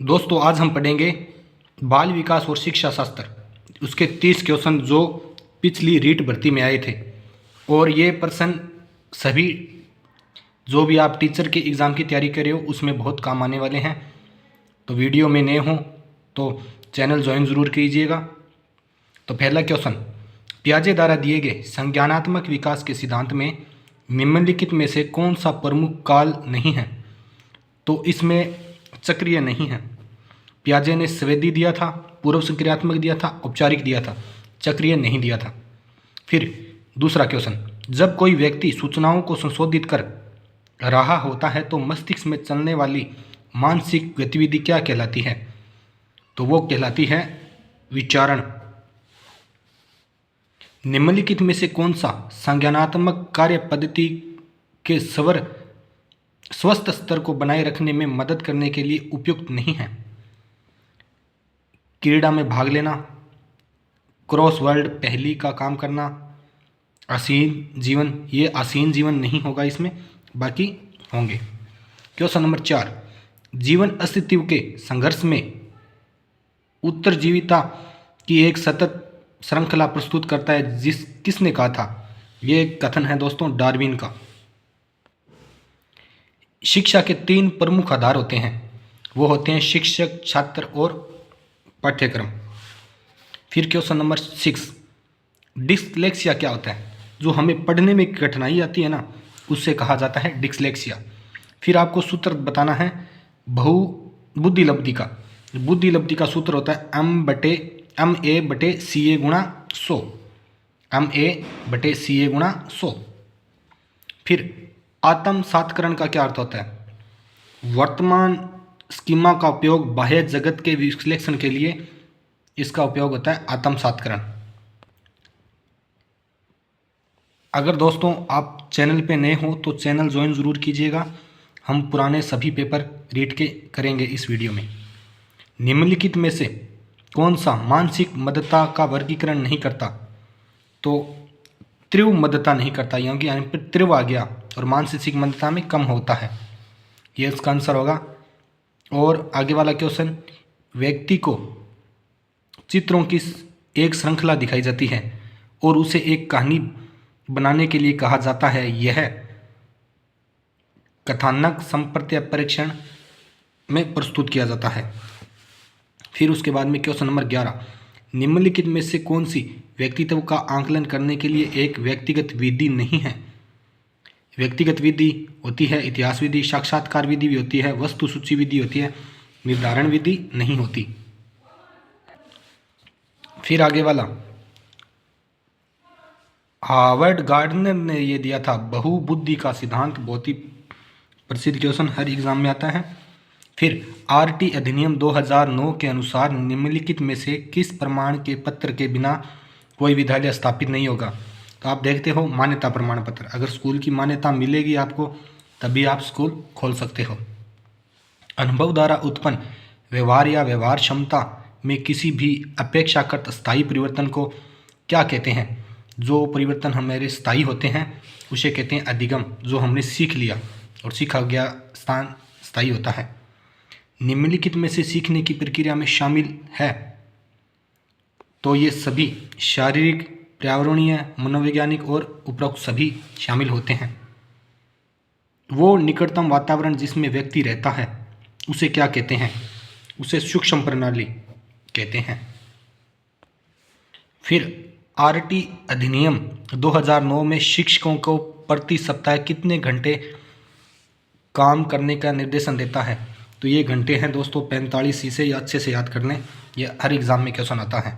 दोस्तों आज हम पढ़ेंगे बाल विकास और शिक्षा शास्त्र, उसके 30 क्वेश्चन जो पिछली रीट भर्ती में आए थे। और ये प्रश्न सभी जो भी आप टीचर के एग्ज़ाम की तैयारी कर रहे हो उसमें बहुत काम आने वाले हैं। तो वीडियो में नए हों तो चैनल ज्वाइन ज़रूर कीजिएगा। तो पहला क्वेश्चन, पियाजे द्वारा दिए गए संज्ञानात्मक विकास के सिद्धांत में निम्नलिखित में से कौन सा प्रमुख काल नहीं है? तो इसमें चक्रीय नहीं है। पियाजे ने स्वेदी दिया था, पूर्व संक्रियात्मक दिया था, औपचारिक दिया था, चक्रीय नहीं दिया था। फिर दूसरा क्वेश्चन, जब कोई व्यक्ति सूचनाओं को संशोधित कर रहा होता है तो मस्तिष्क में चलने वाली मानसिक गतिविधि क्या कहलाती है? तो वो कहलाती है विचारण। निम्नलिखित में से कौन सा संज्ञानात्मक कार्य पद्धति के स्वस्थ स्तर को बनाए रखने में मदद करने के लिए उपयुक्त नहीं है? क्रीड़ा में भाग लेना, क्रॉसवर्ड पहेली का काम करना, आसीन जीवन। ये आसीन जीवन नहीं होगा इसमें, बाकी होंगे। क्वेश्चन नंबर 4, जीवन अस्तित्व के संघर्ष में उत्तरजीविता की एक सतत श्रृंखला प्रस्तुत करता है, किसने कहा था? ये कथन है दोस्तों डार्विन का। शिक्षा के 3 प्रमुख आधार होते हैं, वो होते हैं शिक्षक, छात्र और पाठ्यक्रम। फिर क्वेश्चन नंबर 6, डिस्लेक्सिया क्या होता है? जो हमें पढ़ने में कठिनाई आती है ना, उससे कहा जाता है डिस्लेक्सिया। फिर आपको सूत्र बताना है बुद्धि लब्धि का। बुद्धि लब्धि का सूत्र होता है MA/CA गुणा 100। MA/CA गुणा 100। फिर आत्म सातकरण का क्या अर्थ होता है? वर्तमान स्कीमा का उपयोग बाह्य जगत के विश्लेषण के लिए इसका उपयोग होता है आत्म सातकरण। अगर दोस्तों आप चैनल पे नए हो तो चैनल ज्वाइन ज़रूर कीजिएगा। हम पुराने सभी पेपर रीड के करेंगे इस वीडियो में। निम्नलिखित में से कौन सा मानसिक मदता का वर्गीकरण नहीं करता? तो तीव्र मदता नहीं करता, यहाँ पर तीव्र आ गया और मानसिक मदता में कम होता है, ये इसका आंसर होगा। और आगे वाला क्वेश्चन, व्यक्ति को चित्रों की एक श्रृंखला दिखाई जाती है और उसे एक कहानी बनाने के लिए कहा जाता है, यह कथानक संप्रत्य परीक्षण में प्रस्तुत किया जाता है। फिर उसके बाद में क्वेश्चन नंबर 11, निम्नलिखित में से कौन सी व्यक्तित्व का आंकलन करने के लिए एक व्यक्तिगत विधि नहीं है? व्यक्तिगत विधि होती है इतिहास विधि, साक्षात्कार विधि भी होती है, वस्तु सूची विधि होती है, निर्धारण विधि नहीं होती। फिर आगे वाला, हार्वर्ड गार्डनर ने ये दिया था बहुबुद्धि का सिद्धांत, बहुत ही प्रसिद्ध क्वेश्चन हर एग्जाम में आता है। फिर RT अधिनियम 2009 के अनुसार निम्नलिखित में से किस प्रमाण के पत्र के बिना कोई विद्यालय स्थापित नहीं होगा? तो आप देखते हो मान्यता प्रमाण पत्र, अगर स्कूल की मान्यता मिलेगी आपको तभी आप स्कूल खोल सकते हो। अनुभव द्वारा उत्पन्न व्यवहार या व्यवहार क्षमता में किसी भी अपेक्षाकृत स्थायी परिवर्तन को क्या कहते हैं? जो परिवर्तन हमारे स्थायी होते हैं उसे कहते हैं अधिगम, जो हमने सीख लिया और सीखा गया स्थान स्थायी होता है। निम्नलिखित में से सीखने की प्रक्रिया में शामिल है? तो ये सभी शारीरिक, पर्यावरणीय, मनोवैज्ञानिक और उपरोक्त सभी शामिल होते हैं। वो निकटतम वातावरण जिसमें व्यक्ति रहता है उसे क्या कहते हैं? उसे सूक्ष्म प्रणाली कहते हैं। फिर RT अधिनियम 2009 में शिक्षकों को प्रति सप्ताह कितने घंटे काम करने का निर्देशन देता है? तो ये घंटे हैं दोस्तों 45। इसे या अच्छे से याद कर लें, ये हर एग्जाम में क्वेश्चन आता है।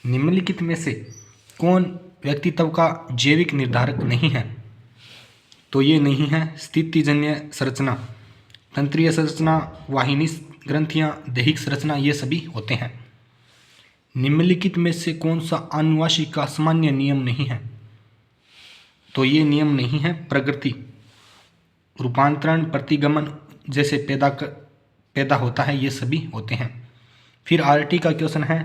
निम्नलिखित में से कौन व्यक्तित्व का जैविक निर्धारक नहीं है? तो ये नहीं है स्थितिजन्य संरचना, तंत्रीय संरचना, वाहिनी ग्रंथियां, दैहिक संरचना, ये सभी होते हैं। निम्नलिखित में से कौन सा आनुवंशिक का सामान्य नियम नहीं है? तो ये नियम नहीं है प्रकृति, रूपांतरण, प्रतिगमन जैसे पैदा होता है, ये सभी होते हैं। फिर RT का क्वेश्चन है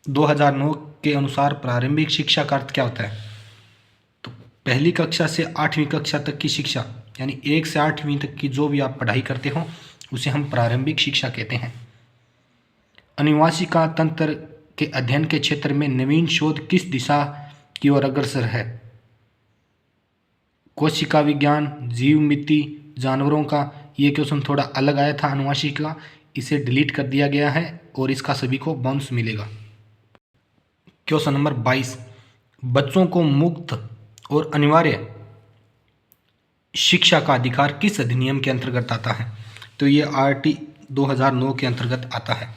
2009 के अनुसार प्रारंभिक शिक्षा का अर्थ क्या होता है? तो पहली कक्षा से 8वीं कक्षा तक की शिक्षा, यानी 1 से 8वीं तक की जो भी आप पढ़ाई करते हो उसे हम प्रारंभिक शिक्षा कहते हैं। अनुवांशिका तंत्र के अध्ययन के क्षेत्र में नवीन शोध किस दिशा की ओर अग्रसर है? कोशिका विज्ञान, जीव मिति, जानवरों का। ये क्वेश्चन थोड़ा अलग आया था अनुवांशिका, इसे डिलीट कर दिया गया है और इसका सभी को बाउंस मिलेगा। क्वेश्चन नंबर 22, बच्चों को मुक्त और अनिवार्य शिक्षा का अधिकार किस अधिनियम के अंतर्गत आता है? तो ये RT 2009 के अंतर्गत आता है।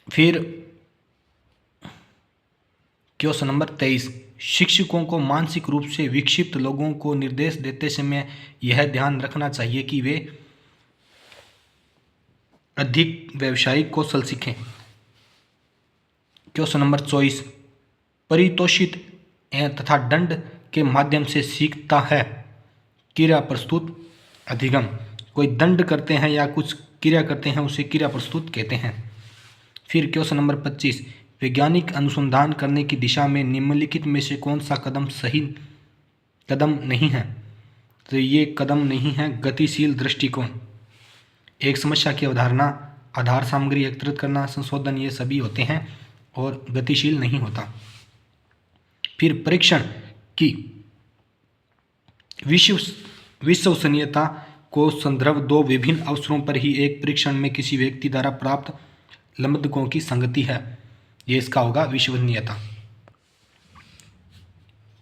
फिर क्वेश्चन नंबर 23, शिक्षकों को मानसिक रूप से विक्षिप्त लोगों को निर्देश देते समय यह ध्यान रखना चाहिए कि वे अधिक व्यावसायिक कौशल सीखें। क्वेश्चन नंबर 24, परितोषित तथा दंड के माध्यम से सीखता है क्रिया प्रस्तुत अधिगम। कोई दंड करते हैं या कुछ क्रिया करते हैं उसे क्रिया प्रस्तुत कहते हैं। फिर क्वेश्चन नंबर 25, वैज्ञानिक अनुसंधान करने की दिशा में निम्नलिखित में से कौन सा कदम सही कदम नहीं है? तो ये कदम नहीं है गतिशील दृष्टिकोण। एक समस्या की अवधारणा, आधार सामग्री एकत्रित करना, संशोधन, ये सभी होते हैं और गतिशील नहीं होता। फिर परीक्षण की विश्वसनीयता को संदर्भ दो विभिन्न अवसरों पर ही एक परीक्षण में किसी व्यक्ति द्वारा प्राप्त लंबदकों की संगति है, ये इसका होगा विश्वसनीयता।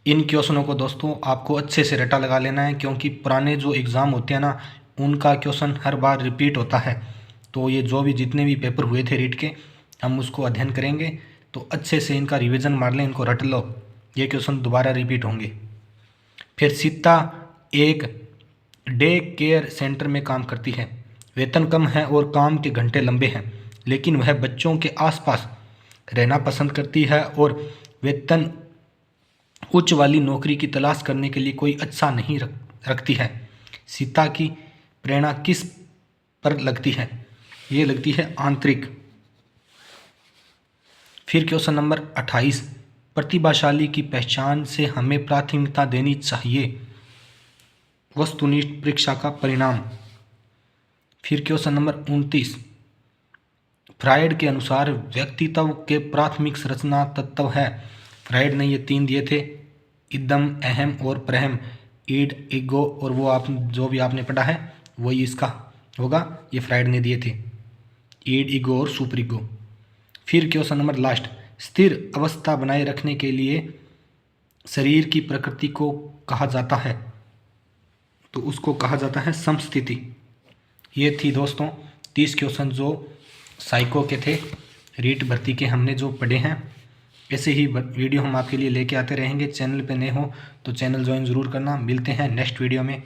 इन क्वेश्चनों को दोस्तों आपको अच्छे से रटा लगा लेना है, क्योंकि पुराने जो एग्ज़ाम होते हैं ना उनका क्वेश्चन हर बार रिपीट होता है। तो ये जो भी जितने भी पेपर हुए थे रीट के, हम उसको अध्ययन करेंगे, तो अच्छे से इनका रिवीजन मार लें, इनको रट लो, ये क्वेश्चन दोबारा रिपीट होंगे। फिर सीता एक डे केयर सेंटर में काम करती है, वेतन कम है और काम के घंटे लंबे हैं, लेकिन वह बच्चों के आसपास रहना पसंद करती है और वेतन उच्च वाली नौकरी की तलाश करने के लिए कोई अच्छा नहीं रखती है। सीता की प्रेरणा किस पर लगती है? ये लगती है आंतरिक। फिर क्वेश्चन नंबर 28, प्रतिभाशाली की पहचान से हमें प्राथमिकता देनी चाहिए, वस्तुनिष्ठ परीक्षा का परिणाम। फिर क्वेश्चन नंबर 29, फ्रायड के अनुसार व्यक्तित्व के प्राथमिक संरचना तत्व है। फ्रायड ने ये 3 दिए थे, इदम, अहम और प्रहम, ईड, ईगो, और वो आप जो भी आपने पढ़ा है वही इसका होगा, ये फ्रायड ने दिए थे, ईड, ईगो और सुपर ईगो। फिर क्वेश्चन नंबर लास्ट, स्थिर अवस्था बनाए रखने के लिए शरीर की प्रकृति को कहा जाता है, तो उसको कहा जाता है समस्थिति। ये थी दोस्तों 30 क्वेश्चन जो साइको के थे, रीट भर्ती के हमने जो पढ़े हैं। ऐसे ही वीडियो हम आपके लिए लेके आते रहेंगे। चैनल पे नए हो तो चैनल ज्वाइन ज़रूर करना। मिलते हैं नेक्स्ट वीडियो में।